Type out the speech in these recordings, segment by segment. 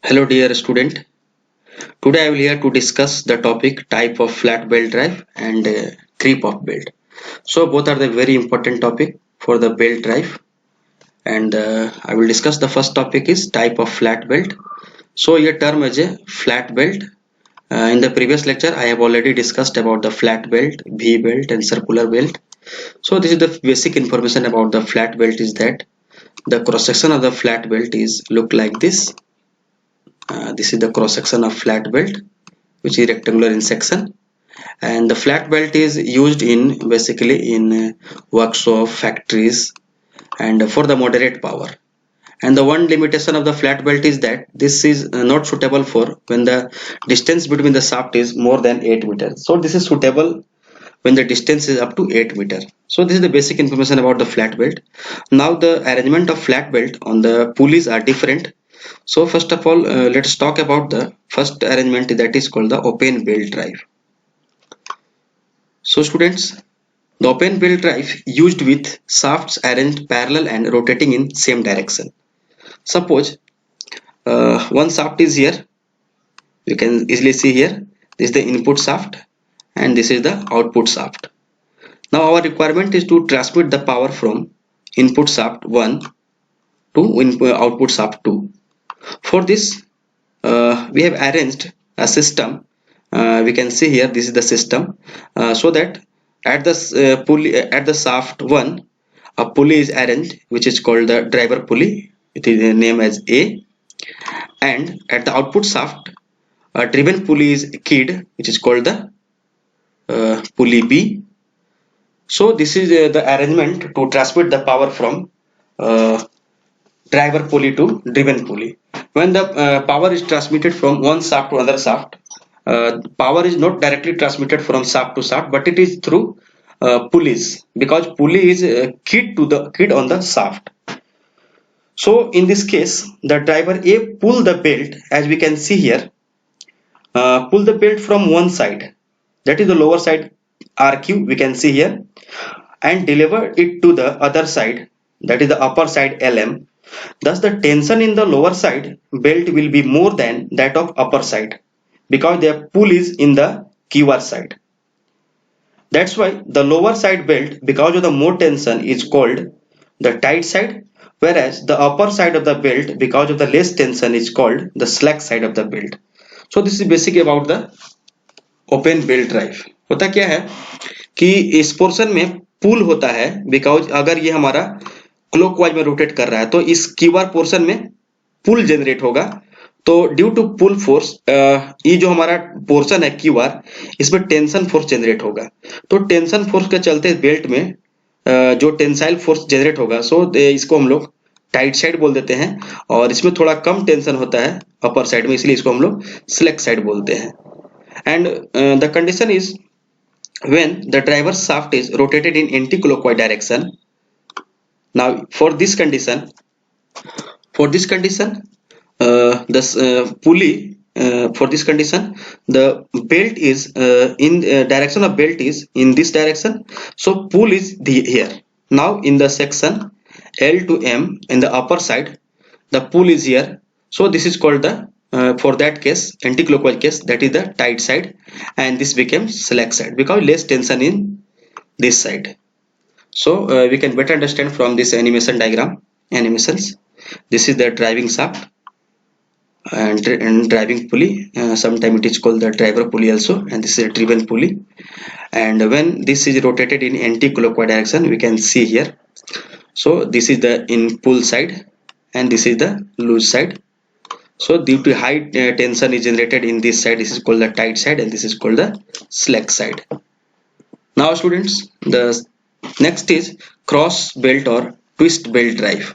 Hello dear student. Today I will here to discuss the topic type of flat belt drive and creep of belt. So both are the very important topic for the belt drive, and I will discuss the first topic is type of flat belt. So your term is a flat belt. In the previous lecture I have already discussed about the flat belt, V belt and circular belt. So this is the basic information about the flat belt is that the cross section of the flat belt is look like this. This is the cross section of flat belt, which is rectangular in section, and the flat belt is used in basically in workshop, factories, and for the moderate power. And the one limitation of the flat belt is that this is not suitable for when the distance between the shaft is more than 8 meters. So this is suitable when the distance is up to 8 meter. So this is the basic information about the flat belt. Now the arrangement of flat belt on the pulleys are different. So first of all, let's talk about the first arrangement, that is called the open belt drive. So students, the open belt drive used with shafts arranged parallel and rotating in same direction. Suppose one shaft is here, you can easily see here, this is the input shaft and this is the output shaft. Now our requirement is to transmit the power from input shaft 1 to output shaft 2. For this we have arranged a system. We can see here this is the system, so that at the pulley at the shaft 1 a pulley is arranged which is called the driver pulley. It is named as A, and at the output shaft a driven pulley is keyed which is called the pulley B. So this is the arrangement to transmit the power from uh, driver pulley to driven pulley. When the power is transmitted from one shaft to another shaft, power is not directly transmitted from shaft to shaft, but it is through pulleys, because pulley is keyed on the shaft. So in this case, the driver A pull the belt, as we can see here, pull the belt from one side, that is the lower side RQ we can see here, and deliver it to the other side, that is the upper side LM. Thus the tension in the lower side belt will be more than that of upper side, because their pull is in the QR side. That's why the lower side belt, because of the more tension, is called the tight side, whereas the upper side of the belt, because of the less tension, is called the slack side of the belt. So this is basically about the open belt drive. होता क्या है कि इस portion में पुल होता है, because अगर ये हमारा क्लॉकवाइज में रोटेट कर रहा है तो इस क्यूआर पोर्शन में पुल जनरेट होगा. तो ड्यू टू पुल फोर्स ये जो हमारा पोर्शन है क्यूआर, इसमें टेंशन फोर्स जनरेट होगा. तो टेंशन फोर्स के चलते बेल्ट में जो टेंसाइल फोर्स जनरेट होगा, सो इसको हम लोग टाइट साइड बोल देते हैं, और इसमें थोड़ा कम टेंशन होता है अपर साइड में, इसलिए इसको हम लोग स्लैक साइड बोलते हैं. And the condition is when the driver's shaft is rotated in anti-clockwise direction. Now for this condition, the pulley, for this condition the belt is in direction of belt is in this direction, so pull is here. Now in the section L to M in the upper side, the pull is here, so this is called the for that case, anti-clockwise case, that is the tight side, and this becomes slack side because less tension in this side. So we can better understand from this animation diagram, animations. This is the driving shaft and driving pulley. Sometimes it is called the driver pulley also, and this is a driven pulley. And when this is rotated in anti-clockwise direction, we can see here. So this is the in pull side, and this is the loose side. So due to high tension is generated in this side, this is called the tight side, and this is called the slack side. Now students, the next is cross belt or twist belt drive.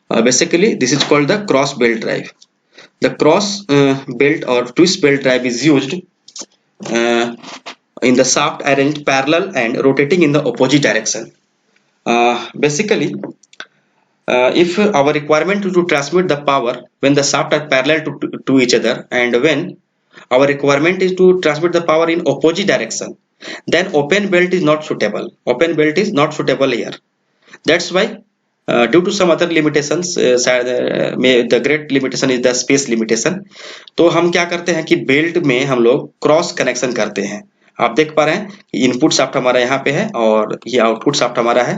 Basically this is called the cross belt drive. The cross belt or twist belt drive is used in the shaft arranged parallel and rotating in the opposite direction. Basically if our requirement is to transmit the power when the shaft are parallel to each other, and when our requirement is to transmit the power in opposite direction, then open belt is not suitable. Open belt is not suitable here. That's why due to some other limitations, शायद में the great limitation is the space limitation. तो हम क्या करते हैं कि belt में हम लोग क्रॉस कनेक्शन करते हैं। आप देख पा रहे हैं कि इनपुट शाफ्ट हमारा यहाँ पे है और ये आउटपुट शाफ्ट हमारा है।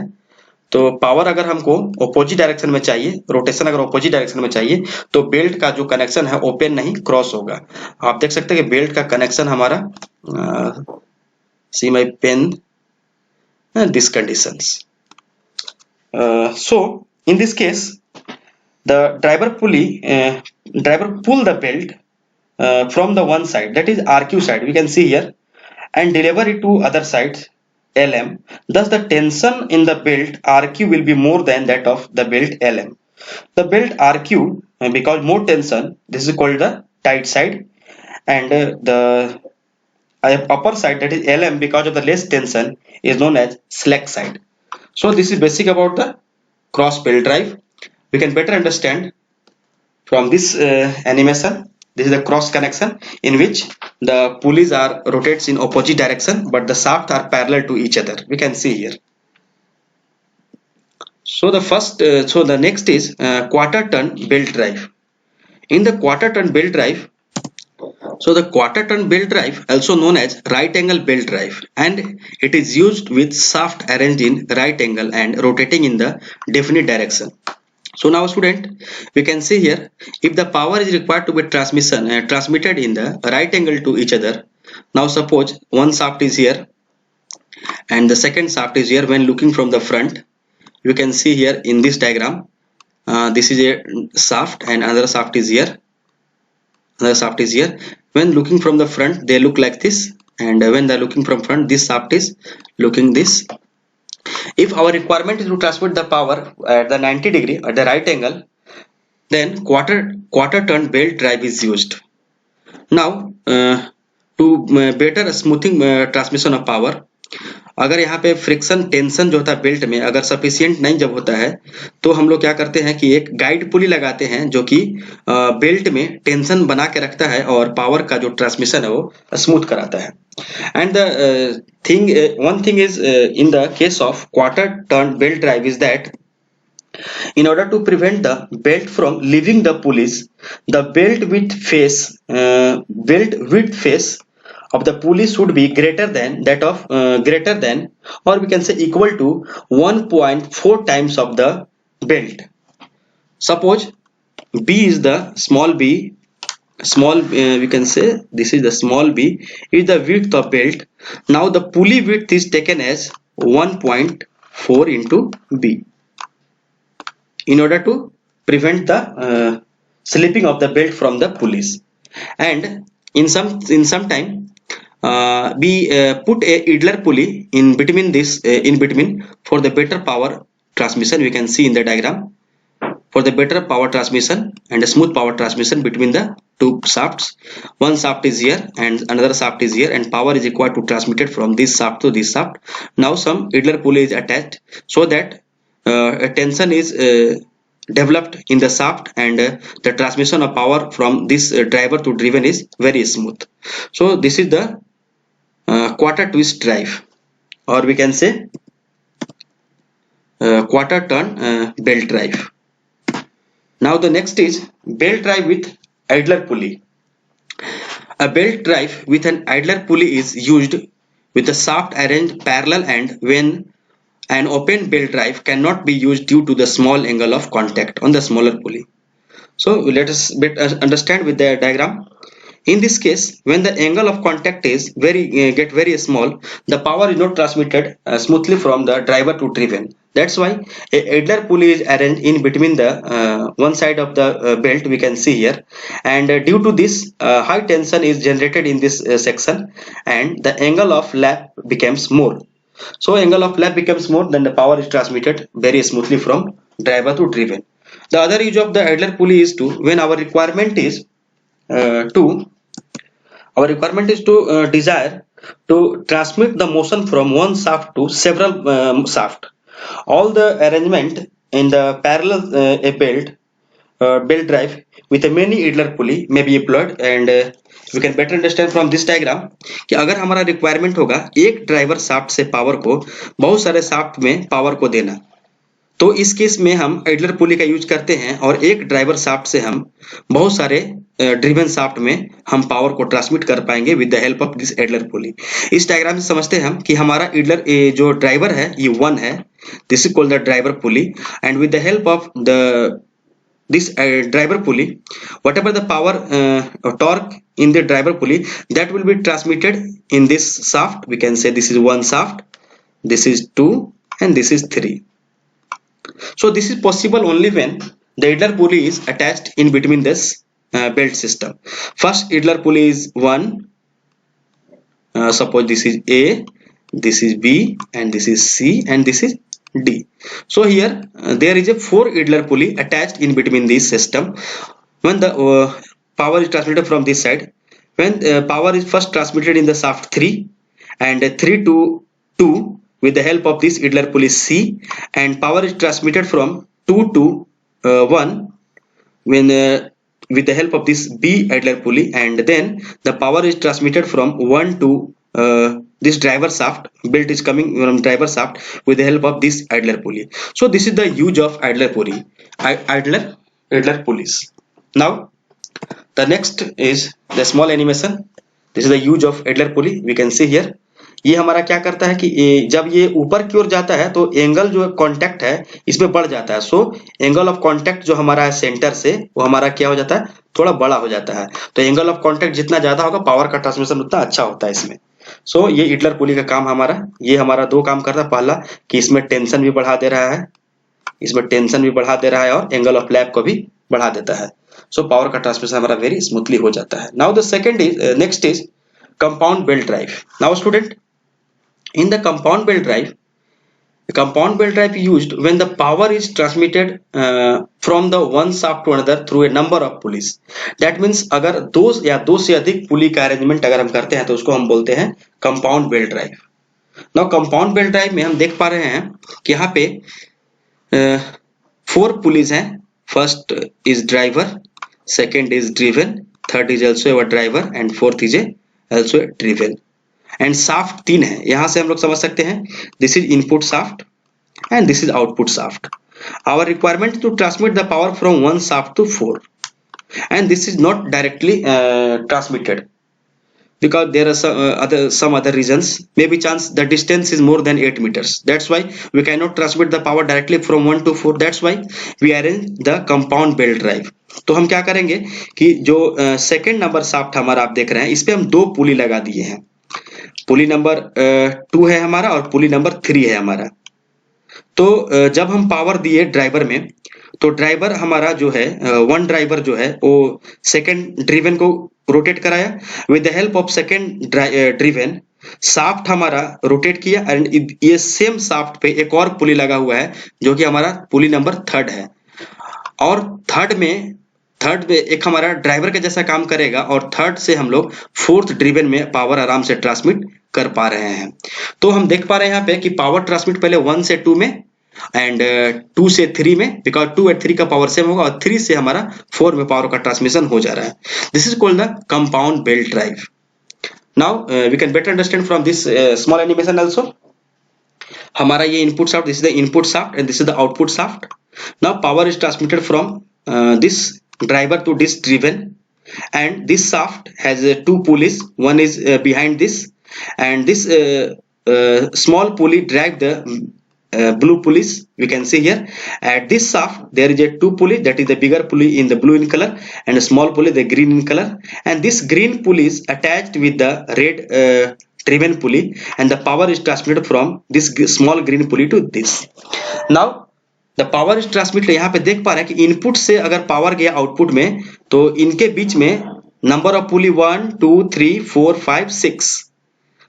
तो पावर अगर हमको ऑपोजिट डायरेक्शन में चाहिए, रोटेशन अगर ऑपोजिट डायरेक्शन में चाहिए, तो बेल्ट का जो कनेक्शन है ओपन नहीं क्रॉस होगा। आप देख सकते हैं कि बेल्ट का कनेक्शन हमारा see my pen this conditions. So in this case the driver pull the belt from the one side, that is RQ side, we can see here, and deliver it to other side LM. Thus the tension in the belt RQ will be more than that of the belt LM. The belt RQ, because more tension, this is called the tight side, and the upper side, that is LM, because of the less tension, is known as slack side. So this is basic about the cross belt drive. We can better understand from this animation. This is the cross connection in which the pulleys are rotates in opposite direction, but the shafts are parallel to each other. We can see here. So the next is quarter turn belt drive. In the quarter turn belt drive, so the quarter turn belt drive, also known as right angle belt drive, and it is used with shaft arranged in right angle and rotating in the definite direction. So now student, we can see here, if the power is required to be transmitted in the right angle to each other. Now suppose one shaft is here and the second shaft is here. When looking from the front, you can see here in this diagram, this is a shaft and another shaft is here. Another shaft is here. When looking from the front, they look like this, and when they are looking from front, this shaft is looking this. If our requirement is to transmit the power at the 90 degree at the right angle, then quarter turn belt drive is used. Now to better smoothing transmission of power, अगर यहाँ पे friction tension जो होता है belt में अगर sufficient नहीं जब होता है, तो हम लोग क्या करते हैं कि एक गाइड पुली लगाते हैं जो कि बेल्ट में टेंशन बना के रखता है और पावर का जो ट्रांसमिशन है वो स्मूथ कराता है। And the one thing is in the case of quarter turn belt drive is that in order to prevent the belt from leaving the pulleys, the belt width face of the pulley should be greater than or we can say equal to 1.4 times of the belt. Suppose B is the we can say this is the small b is the width of belt. Now the pulley width is taken as 1.4 into B in order to prevent the slipping of the belt from the pulleys. And in some time we put a idler pulley in between for the better power transmission. We can see in the diagram, for the better power transmission and a smooth power transmission between the two shafts. One shaft is here and another shaft is here, and power is required to transmit it from this shaft to this shaft. Now some idler pulley is attached so that a tension is developed in the shaft, and the transmission of power from this driver to driven is very smooth. So this is the quarter twist drive, or we can say quarter turn belt drive. Now the next is belt drive with idler pulley. A belt drive with an idler pulley is used with the shaft arranged parallel, and when an open belt drive cannot be used due to the small angle of contact on the smaller pulley. So let us understand with the diagram. In this case, when the angle of contact is get very small, the power is not transmitted smoothly from the driver to driven. That's why a idler pulley is arranged in between the one side of the belt, we can see here, and due to this high tension is generated in this section, and the angle of lap becomes more. So angle of lap becomes more, then the power is transmitted very smoothly from driver to driven. The other use of the idler pulley is to when our requirement is desire to transmit the motion from one shaft to several shaft. All the arrangement in the parallel belt drive with a many idler pulley may be employed, and we can better understand from this diagram कि अगर हमारा requirement होगा एक driver shaft से power को बहुत सारे shaft में पावर को देना, तो इस केस में हम आइडलर पुली का यूज करते हैं और एक ड्राइवर शाफ्ट से हम बहुत सारे ड्रिवन शाफ्ट में हम पावर को ट्रांसमिट कर पाएंगे with the help of this idler pulley. इस डायग्राम से समझते हैं हम कि हमारा आइडलर जो ड्राइवर है ये 1 है, this is called the driver pulley, and with the help of the this driver pulley, whatever the power torque in the driver pulley, that will be transmitted in this shaft. We can say this is 1 shaft, this is 2, and this is 3. So this is possible only when the idler pulley is attached in between this belt system. First idler pulley is 1, suppose this is A, this is B, and this is C, and this is D. So here there is a 4 idler pulley attached in between this system. When the power is transmitted from this side, when power is first transmitted in the shaft 3 and 3 to 2 with the help of this idler pulley C, and power is transmitted from 2 to 1 when with the help of this B idler pulley, and then the power is transmitted from 1 to this driver shaft, belt is coming from driver shaft with the help of this idler pulley. So this is the use of idler pulley, idler pulleys. Now the next is the small animation. This is the use of idler pulley. We can see here ये हमारा क्या करता है कि जब ये ऊपर की ओर जाता है तो एंगल जो कांटेक्ट है इसमें बढ़ जाता है। सो एंगल ऑफ कांटेक्ट जो हमारा है सेंटर से वो हमारा क्या हो जाता है, थोड़ा बड़ा हो जाता है। तो एंगल ऑफ कांटेक्ट जितना ज्यादा होगा पावर का ट्रांसमिशन उतना अच्छा होता है इसमें। सो ये इडलर पुली का काम ये हमारा 2 काम करता है। पहला कि इसमें टेंशन भी बढ़ा दे रहा है, इसमें टेंशन भी बढ़ा दे रहा है और एंगल ऑफ लैप को भी बढ़ा देता है। सो पावर का ट्रांसमिशन हमारा वेरी स्मूथली हो जाता है। Now the second is next is compound belt drive. Now student, in the compound belt drive, the compound belt drive used when the power is transmitted from the one shaft to another through a number of pulleys. That means अगर 2 या 2 से अधिक पुली का arrangement अगर हम करते हैं तो उसको हम बोलते हैं compound belt drive. Now compound belt drive में हम देख पा रहे हैं कि यहाँ पे 4 पुलीज हैं। First is driver, second is driven, third is also a driver, and fourth is also driven. And shaft 3 है। यहां से हम लोग समझ सकते हैं this is input shaft and this is output shaft. Our requirement to transmit the power from 1 shaft to 4, and this is not directly transmitted because there are some other reasons. Maybe chance the distance is more than 8 meters, that's why we cannot transmit the power directly from 1 to 4. That's why we arrange the compound belt drive. तो हम क्या करेंगे कि जो second number shaft हमारा आप देख रहे हैं इस पे हम 2 पुली लगा दिए हैं। पुली नंबर 2 है हमारा और पुली नंबर 3 है हमारा। तो जब हम पावर दिए ड्राइवर में तो ड्राइवर हमारा जो है 1 ड्राइवर जो है वो सेकंड ड्रिवन को रोटेट कराया। With the help of second driven shaft हमारा रोटेट किया एंड ये सेम शाफ्ट पे एक और पुली लगा हुआ है जो कि हमारा पुली नंबर 3 है। और थर्ड में एक हमारा ड्राइवर का जैसा काम करेगा और थर्ड से हम लोग 4th ड्रिवन में पावर आराम से ट्रांसमिट कर पा रहे हैं। तो हम देख पा रहे हैं यहाँ पे कि पावर ट्रांसमिट पहले 1 से 2 में एंड 2 से 3 में, बिकॉज 2 और 3 का पावर सेम होगा और 3 से हमारा 4 में पावर का ट्रांसमिशन हो जा रहा है। This is called the compound belt drive. Now we can better understand from this small animation also. हमारा ये input shaft, this is the input shaft and this is the output shaft. Now power is transmitted from this driver to this driven, and this shaft has 2 pulleys. One is behind this, and this small pulley drive the blue pulleys. We can see here at this shaft there is a 2 pulley, that is the bigger pulley in the blue in color and a small pulley the green in color, and this green pulley is attached with the red driven pulley, and the power is transmitted from this small green pulley to this. Now the power is transmitted. यहाँ पे देख पा रहे हैं कि input से अगर power गया आउटपुट में तो इनके बीच में number of pulley 1 2 3 4 5 6।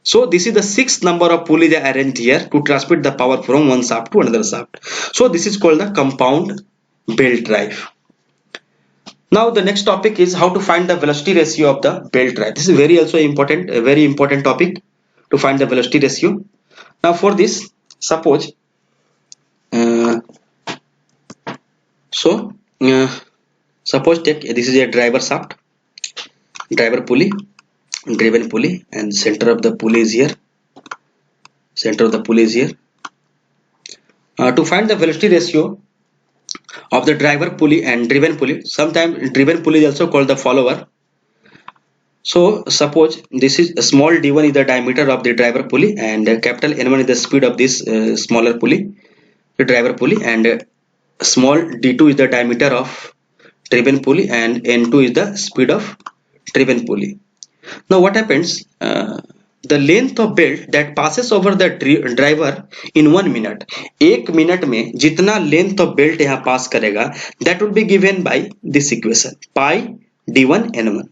So this is the 6th number of pulley arranged here to transmit the power from one shaft to another shaft. So this is called the compound belt drive. Now the next topic is how to find the velocity ratio of the belt drive. This is very also important, very important topic to find the velocity ratio. Now for this suppose suppose take this is a driver shaft, driver pulley, driven pulley, and center of the pulley is here, center of the pulley is here. To find the velocity ratio of the driver pulley and driven pulley, sometimes driven pulley is also called the follower. So suppose this is a small d1 is the diameter of the driver pulley, and capital N1 is the speed of this smaller pulley, the driver pulley, and small d2 is the diameter of driven pulley, and n2 is the speed of driven pulley. Now what happens? The length of belt that passes over the driver in 1 minute, एक minute में जितना length of belt यहाँ pass करेगा, that would be given by this equation pi d1 n1,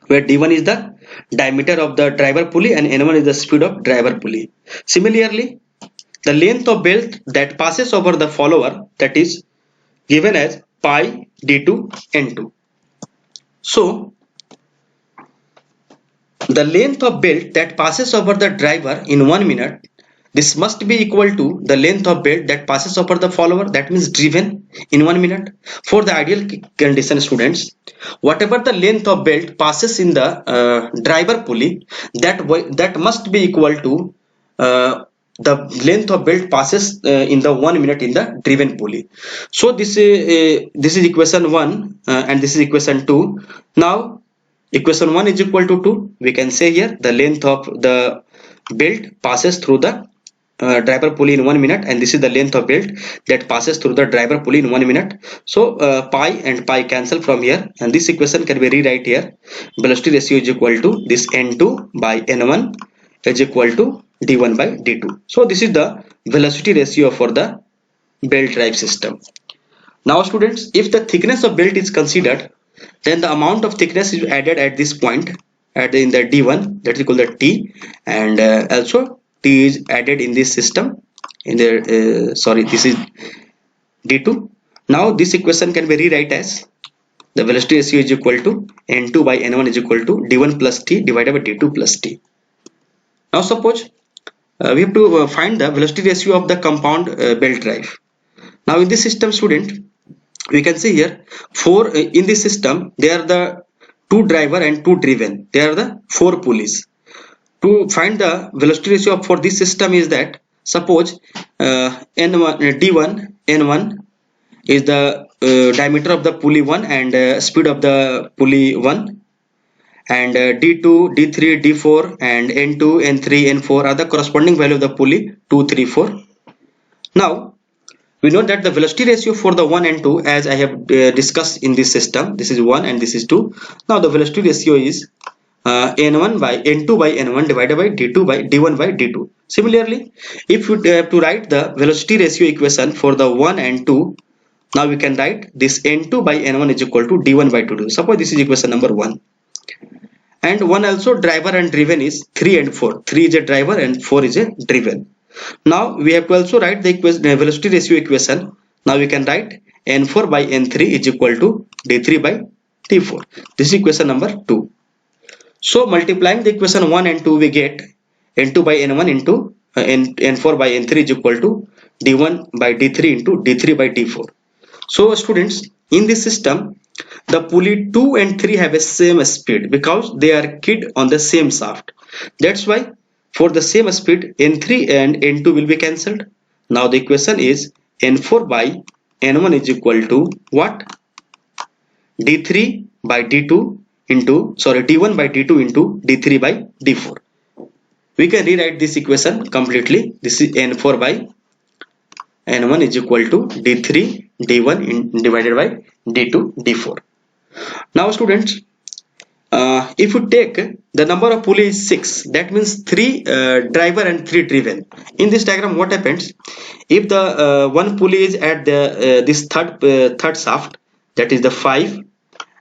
where d1 is the diameter of the driver pulley and n1 is the speed of driver pulley. Similarly, the length of belt that passes over the follower, that is given as pi d2 n2. So the length of belt that passes over the driver in 1 minute, this must be equal to the length of belt that passes over the follower, that means driven, in 1 minute. For the ideal condition, students, whatever the length of belt passes in the driver pulley, that must be equal to the length of belt passes in the 1 minute in the driven pulley. So this is equation 1 and this is equation 2. Now equation 1 is equal to 2. We can say here the length of the belt passes through the driver pulley in 1 minute, and this is the length of belt that passes through the driver pulley in 1 minute. So pi and pi cancel from here, and this equation can be rewrite here. Velocity ratio is equal to this n2 by n1 is equal to d1 by d2. So this is the velocity ratio for the belt drive system. Now students, if the thickness of belt is considered, then the amount of thickness is added at this point in the d1, that is equal to t, and also t is added in this system in the this is d2. Now this equation can be rewrite as the velocity ratio is equal to n2 by n1 is equal to d1 plus t divided by d2 plus t. Now suppose we have to find the velocity ratio of the compound belt drive. Now in this system, student, we can see here in this system there are the 2 driver and 2 driven. There are the 4 pulleys. To find the velocity ratio for this system is that, suppose n1 d1 n1 is the diameter of the pulley 1 and speed of the pulley 1, and d2 d3 d4 and n2 n3 n4 are the corresponding value of the pulley 2 3 4. Now we know that the velocity ratio for the 1 and 2, as I have discussed in this system, this is 1 and this is 2. Now the velocity ratio is n1 by n2 by n1 divided by d2 by d1 by d2. Similarly, if you have to write the velocity ratio equation for the 1 and 2, now we can write this n2 by n1 is equal to d1 by d2. Suppose this is equation number 1. And one also driver and driven is 3 and 4. 3 is a driver and 4 is a driven. Now we have to also write the velocity ratio equation. Now we can write n4 by n3 is equal to d3 by d4. This is equation number 2. So multiplying the equation 1 and 2, we get n2 by n1 into n4 by n3 is equal to d1 by d3 into d3 by d4. So students, in this system, the pulley 2 and 3 have a same speed because they are keyed on the same shaft. That's why for the same speed, n3 and n2 will be cancelled. Now the equation is n4 by n1 is equal to what? d3 by d2 into, d1 by d2 into d3 by d4. We can rewrite this equation completely. This is n4 by n1 is equal to d3 d1 divided by d2 d4. Now students, if you take the number of pulley is 6, that means 3 driver and 3 driven. In this diagram, what happens? If the one pulley is at the this third shaft, that is the 5,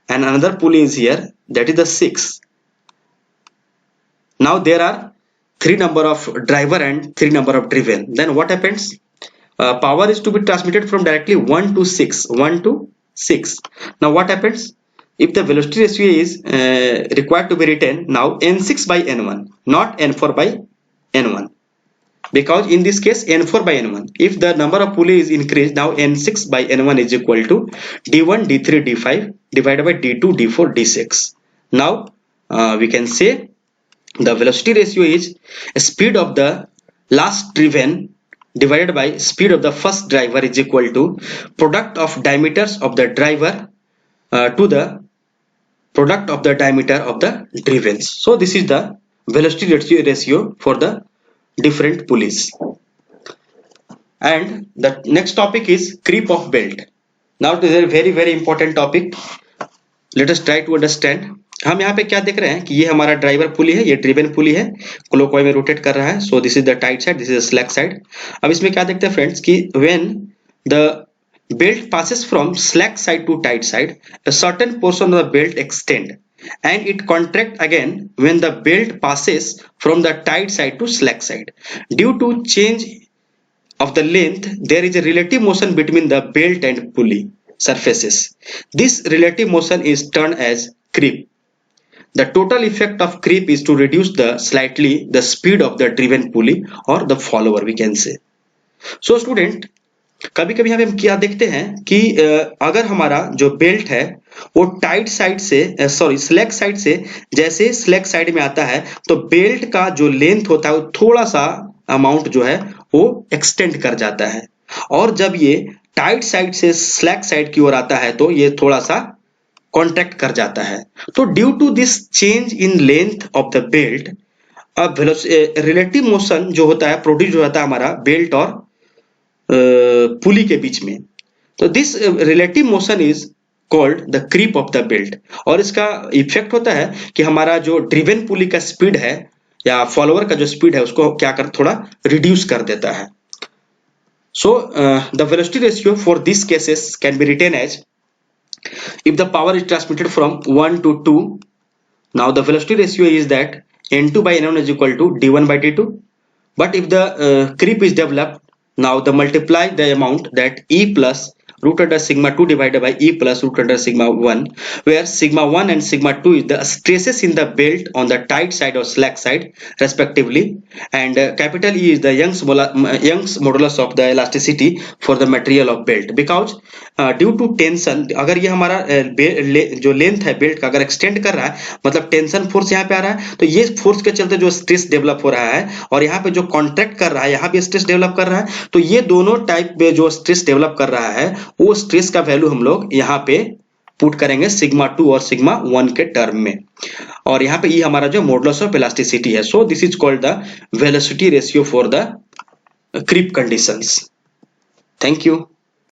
and another pulley is here, that is the 6. Now there are 3 number of driver and 3 number of driven. Then what happens? Power is to be transmitted from directly 1 to 6. 1 to 6. Now what happens? If the velocity ratio is required to be written, now n6 by n1, not n4 by n1, because in this case n4 by n1. If the number of pulley is increased, now n6 by n1 is equal to d1 d3 d5 divided by d2 d4 d6. Now we can say the velocity ratio is speed of the last driven divided by speed of the first driver is equal to product of diameters of the driver to the product of the diameter of the drivens. So this is the velocity ratio for the different pulleys. And the next topic is creep of belt. Now it is a very important topic. Let us try to understand. हम यहाँ पे क्या देख रहे हैं कि ये हमारा ड्राइवर पुली है, ये ड्रिवन पुली है, क्लॉकवाइज में रोटेट कर रहा है. So this is the tight side, this is the slack side. अब इसमें क्या देखते हैं फ्रेंड्स कि when the belt passes from slack side to tight side, a certain portion of the belt extend and it contract again when the belt passes from the tight side to slack side. Due to change of the length, there is a relative motion between the belt and pulley surfaces. This relative motion is termed as creep. The total effect of creep is to reduce slightly the speed of the driven pulley or the follower, we can say. So student, कभी कभी हम क्या देखते हैं कि अगर हमारा जो बेल्ट है वो टाइट साइड से स्लैक साइड से जैसे स्लैक साइड में आता है तो बेल्ट का जो लेंथ होता है वो थोड़ा सा अमाउंट जो है वो एक्सटेंड कर जाता है, और जब ये टाइट साइड से स्लैक साइड की ओर आता है तो ये थोड़ा सा कॉन्ट्रैक्ट कर जाता है. तो due to this change in length of the belt, अब रिलेटिव मोशन जो होता है प्रोड्यूस होता है हमारा बेल्ट और पुली के बीच में. तो this relative motion is called the creep of the belt, और इसका इफेक्ट होता है कि हमारा जो ड्रिवन पुली का स्पीड है या फॉलोअर का जो स्पीड है उसको क्या कर थोड़ा रिड्यूस कर देता है. So the velocity ratio for this cases can be written as if the power is transmitted from 1 to 2. Now the velocity ratio is that n2 by n1 is equal to d1 by d2. But if the creep is developed, now the multiply the amount that E plus root under sigma 2 divided by E plus root under sigma 1, where sigma 1 and sigma 2 is the stresses in the belt on the tight side or slack side respectively, and capital E is the Young's modulus of the elasticity for the material of belt. Because due to tension, अगर ये हमारा जो length है belt का अगर extend कर रहा है मतलब टेंशन फोर्स यहाँ पे आ रहा है, तो ये फोर्स के चलते जो स्ट्रेस डेवलप हो रहा है और यहाँ पे जो कॉन्ट्रैक्ट कर रहा है यहाँ पे स्ट्रेस डेवलप कर रहा है, तो ये दोनों टाइप में जो स्ट्रेस डेवलप कर रहा है वो स्ट्रेस का वैल्यू हम लोग यहाँ पे पुट करेंगे सिग्मा 2 और सिग्मा 1 के टर्म में, और यहाँ पे ये हमारा जो मॉडुलस ऑफ इलास्टिसिटी है. So this is called the velocity ratio for the creep conditions. Thank you.